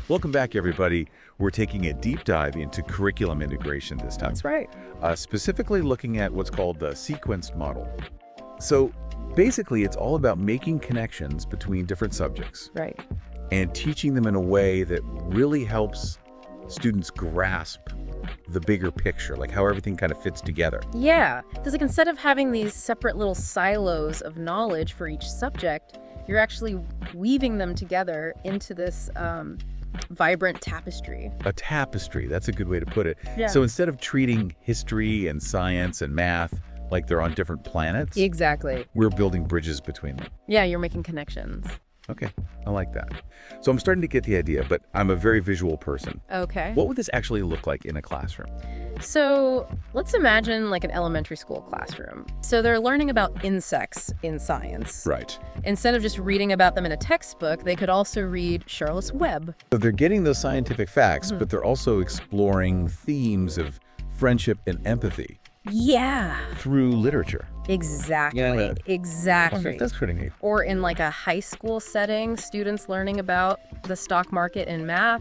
Welcome back, everybody. We're taking a deep dive into curriculum integration this time. That's right. Specifically looking at what's called the sequenced model. So basically, it's all about making connections between different subjects Right. and teaching them in a way that really helps students grasp the bigger picture, like how everything kind of fits together. Yeah. Because like instead of having these separate little silos of knowledge for each subject, you're actually weaving them together into this vibrant tapestry. A tapestry, that's a good way to put it. Yeah. So instead of treating history and science and math like they're on different planets, Exactly. we're building bridges between them. Yeah, you're making connections. Okay, I like that. So I'm starting to get the idea, but I'm a very visual person. Okay. What would this actually look like in a classroom? So let's imagine like an elementary school classroom. So they're learning about insects in science. Right. Instead of just reading about them in a textbook, they could also read Charlotte's Web. So they're getting those scientific facts, but they're also exploring themes of friendship and empathy Yeah. through literature. Exactly. Yeah. Exactly. Okay, that's pretty neat. Or in like a high school setting, students learning about the stock market and math.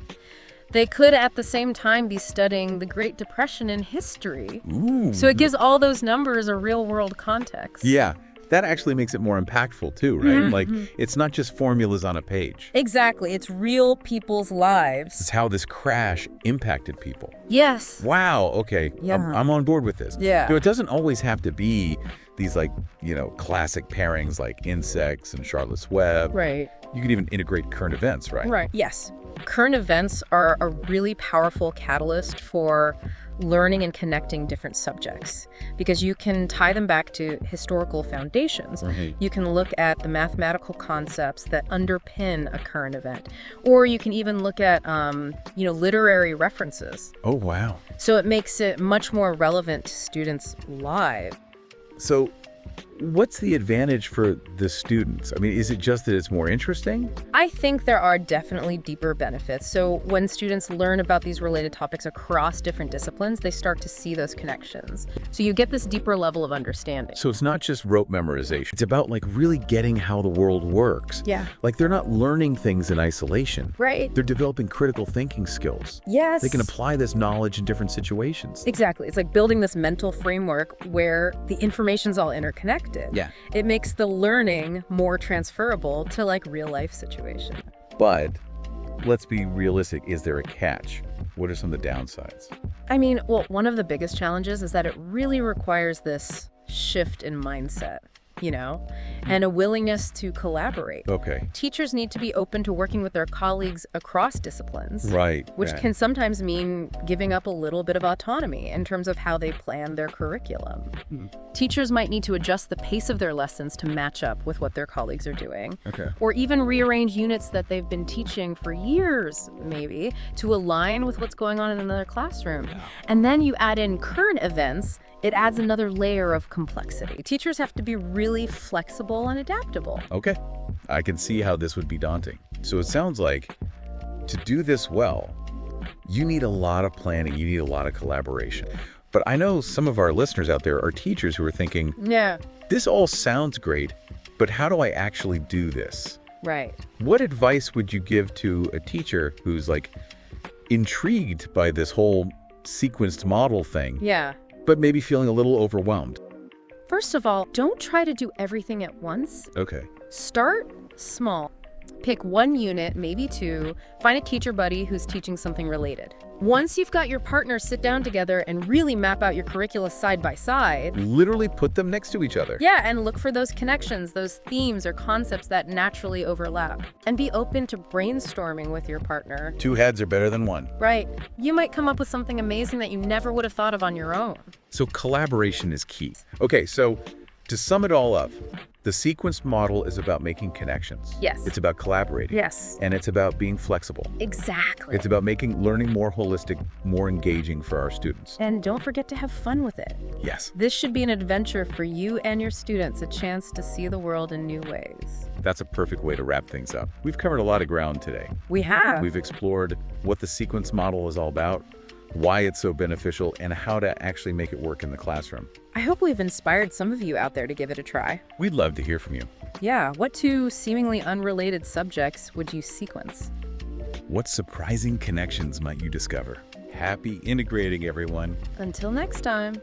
They could at the same time be studying the Great Depression in history. Ooh. So it gives all those numbers a real world context. Yeah, that actually makes it more impactful too, right? Like, it's not just formulas on a page. Exactly. It's real people's It's lives. how this crash impacted people. Yes. Wow, okay. Yeah. I'm on board with this. Yeah. So it doesn't always have to be these classic pairings like insects and Charlotte's Web. Right. You could even integrate current events, right? Right. Yes. Current events are a really powerful catalyst for learning and connecting different subjects because you can tie them back to historical foundations. Right. You can look at the mathematical concepts that underpin a current event, or you can even look at, literary references. Oh, wow. So it makes it much more relevant to students' lives. So what's the advantage for the students? I mean, is it just that it's more interesting? I think there are definitely deeper benefits. So when students learn about these related topics across different disciplines, they start to see those connections. So you get this deeper level of understanding. So it's not just rote memorization. It's about really getting how the world works. Yeah. Like they're not learning things in isolation. Right. They're developing critical thinking skills. Yes. They can apply this knowledge in different situations. Exactly. It's like building this mental framework where the information's all interconnected. Yeah. It makes the learning more transferable to real life situations. But let's be realistic. Is there a catch? What are some of the downsides? I mean, well, one of the biggest challenges is that it really requires this shift in mindset, and a willingness to collaborate. Okay. Teachers need to be open to working with their colleagues across disciplines. Right. Which yeah. can sometimes mean giving up a little bit of autonomy in terms of how they plan their curriculum. Teachers might need to adjust the pace of their lessons to match up with what their colleagues are doing. Okay. Or even rearrange units that they've been teaching for years, maybe, to align with what's going on in another classroom. And then you add in current events, it adds another layer of complexity. Teachers have to be really flexible and adaptable. Okay. I can see how this would be daunting. So it sounds like to do this well, you need a lot of planning. You need a lot of collaboration. But I know some of our listeners out there are teachers who are thinking, Yeah, this all sounds great, but how do I actually do this? right. What advice would you give to a teacher who's intrigued by this whole sequenced model thing, Yeah. but maybe feeling a little overwhelmed? First of all, don't try to do everything at once. Okay. Start small. Pick one unit, maybe two. Find a teacher buddy who's teaching something related. Once you've got your partners sit down together and really map out your curricula side by side, Literally put them next to each other. yeah, and look for those connections, those themes or concepts that naturally overlap. And be open to brainstorming with your partner. Two heads are better than one. Right. You might come up with something amazing that you never would have thought of on your own. So collaboration is key. Okay, so to sum it all up, the sequenced model is about making connections. Yes. It's about collaborating. Yes. And it's about being flexible. Exactly. It's about making learning more holistic, more engaging for our students. And don't forget to have fun with it. Yes. This should be an adventure for you and your students, a chance to see the world in new ways. That's a perfect way to wrap things up. We've covered a lot of ground today. We have. We've explored what the sequence model is all about, why it's so beneficial, and how to actually make it work in the classroom. I hope we've inspired some of you out there to give it a try. We'd love to hear from you. Yeah, what two seemingly unrelated subjects would you sequence? What surprising connections might you discover? Happy integrating, everyone. Until next time.